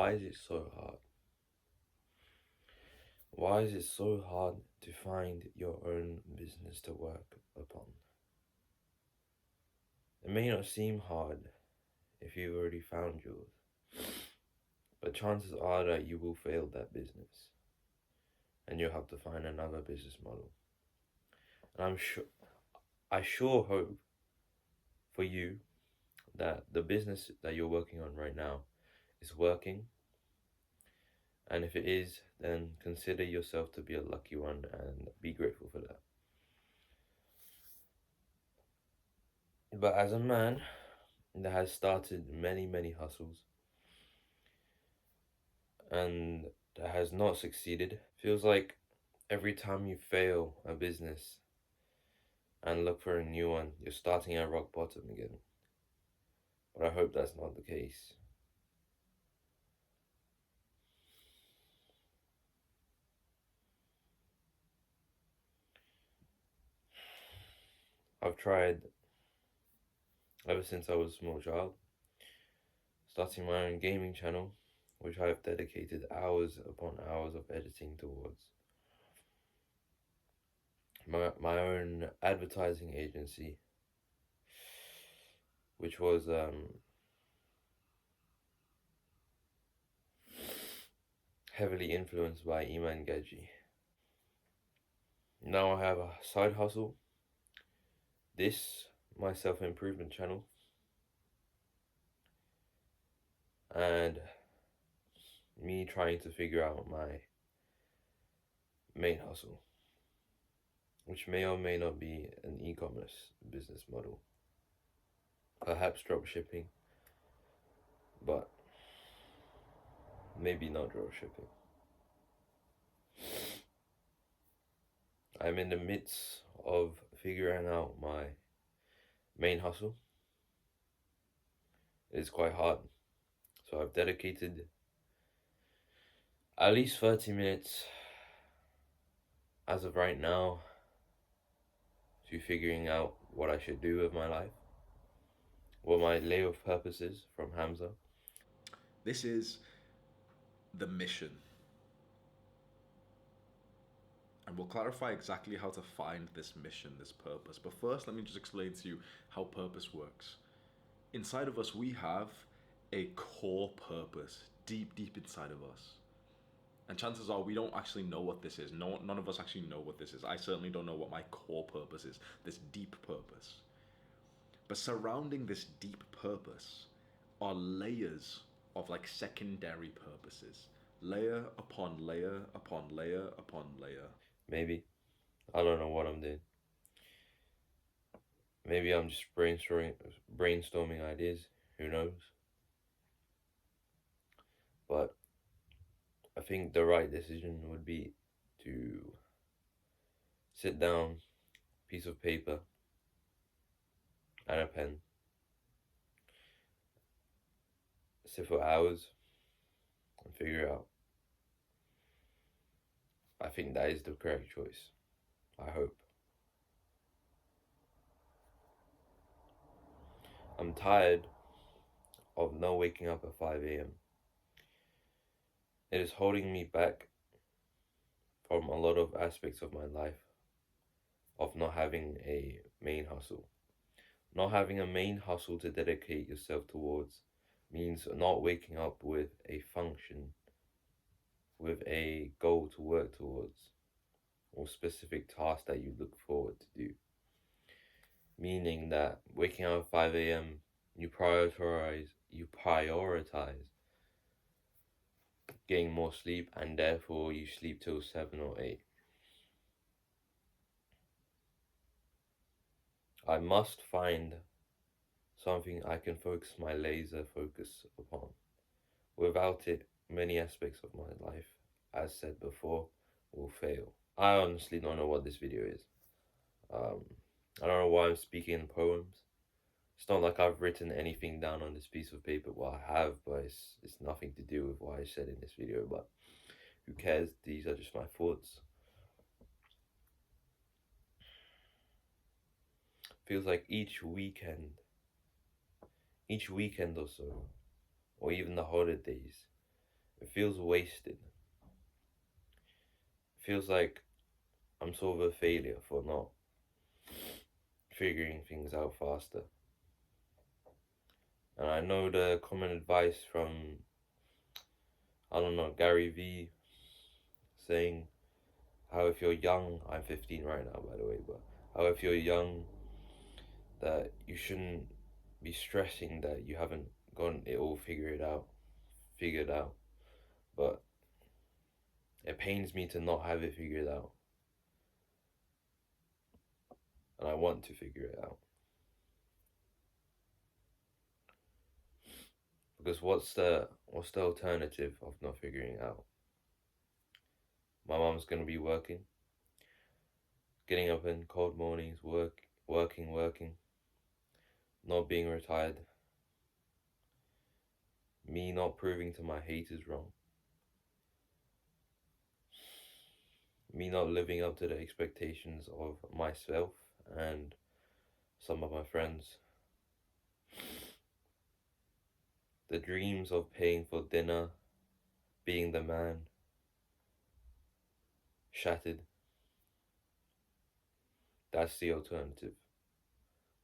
Why is it so hard? Why is it so hard to find your own business to work upon? It may not seem hard if you've already found yours, but chances are that you will fail that business and you'll have to find another business model. And I sure hope for you that the business that you're working on right now is working. And if it is, then consider yourself to be a lucky one and be grateful for that. But as a man that has started many, many hustles and that has not succeeded, feels like every time you fail a business and look for a new one, you're starting at rock bottom again. But I hope that's not the case. I've tried ever since I was a small child, starting my own gaming channel, which I have dedicated hours upon hours of editing towards. My own advertising agency, which was heavily influenced by Iman Gaji. Now I have a side hustle, this, my self-improvement channel, and me trying to figure out my main hustle, which may or may not be an e-commerce business model, perhaps dropshipping, but maybe not dropshipping. I'm in the midst of figuring out my main hustle. It's quite hard, so I've dedicated at least 30 minutes as of right now to figuring out what I should do with my life, what my lay of purpose is from Hamza. This is the mission. And we'll clarify exactly how to find this mission, this purpose. But first, let me just explain to you how purpose works. Inside of us, we have a core purpose deep, deep inside of us. And chances are we don't actually know what this is. No, none of us actually know what this is. I certainly don't know what my core purpose is, this deep purpose. But surrounding this deep purpose are layers of like secondary purposes, layer upon layer upon layer upon layer. Maybe. I don't know what I'm doing. Maybe I'm just brainstorming ideas. Who knows? But I think the right decision would be to sit down, piece of paper, and a pen, sit for hours, and figure it out. I think that is the correct choice. I hope. I'm tired of not waking up at 5 a.m. It is holding me back from a lot of aspects of my life, of not having a main hustle. Not having a main hustle to dedicate yourself towards means not waking up with a function, with a goal to work towards, or specific task that you look forward to do. Meaning that waking up at 5 a.m., you prioritize getting more sleep, and therefore you sleep till 7 or 8. I must find something I can focus my laser focus upon. Without it, many aspects of my life, as said before, will fail. I honestly don't know what this video is. Um, I don't know why I'm speaking in poems. It's not like I've written anything down on this piece of paper. Well, I have, but it's nothing to do with what I said in this video. But who cares? These are just my thoughts. Feels like each weekend or so, or even the holidays, It feels wasted. It feels like I'm sort of a failure for not figuring things out faster. And I know the common advice from, I don't know, Gary Vee, saying how if you're young, I'm 15 right now, by the way, but how if you're young, that you shouldn't be stressing that you haven't gotten it all figured out. But it pains me to not have it figured out. And I want to figure it out. Because what's the alternative of not figuring it out? My mom's gonna be working, getting up in cold mornings, working, not being retired, me not proving to my haters wrong, me not living up to the expectations of myself and some of my friends, the dreams of paying for dinner, being the man, shattered. That's the alternative.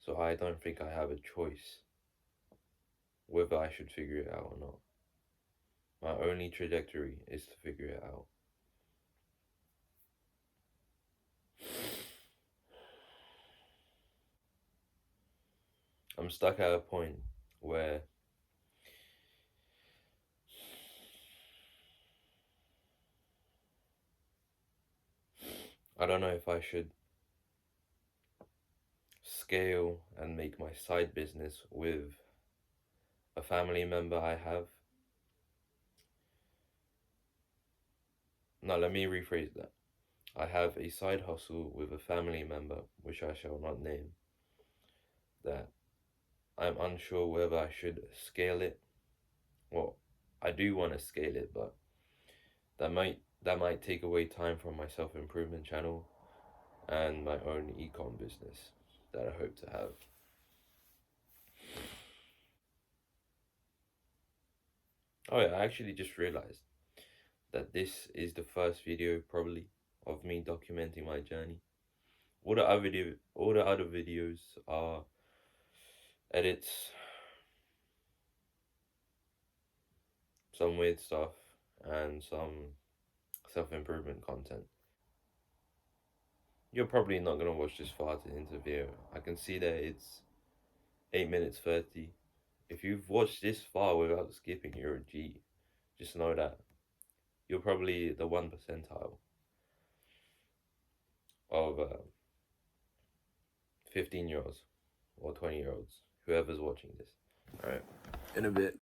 So I don't think I have a choice whether I should figure it out or not. My only trajectory is to figure it out. I'm stuck at a point where I don't know if I should scale and make my side business with a family member I have. No, let me rephrase that. I have a side hustle with a family member, which I shall not name, that I'm unsure whether I should scale it. Well, I do want to scale it, but that might take away time from my self-improvement channel and my own e-com business that I hope to have. Oh yeah, I actually just realized that this is the first video probably of me documenting my journey. All the other videos are edits, some weird stuff, and some self-improvement content. You're probably not gonna watch this far into the video. I can see that it's 8 minutes 30. If you've watched this far without skipping, you're a G. Just know that you're probably the 1 percentile of 15-year-olds or 20-year-olds, whoever's watching this. Alright, in a bit.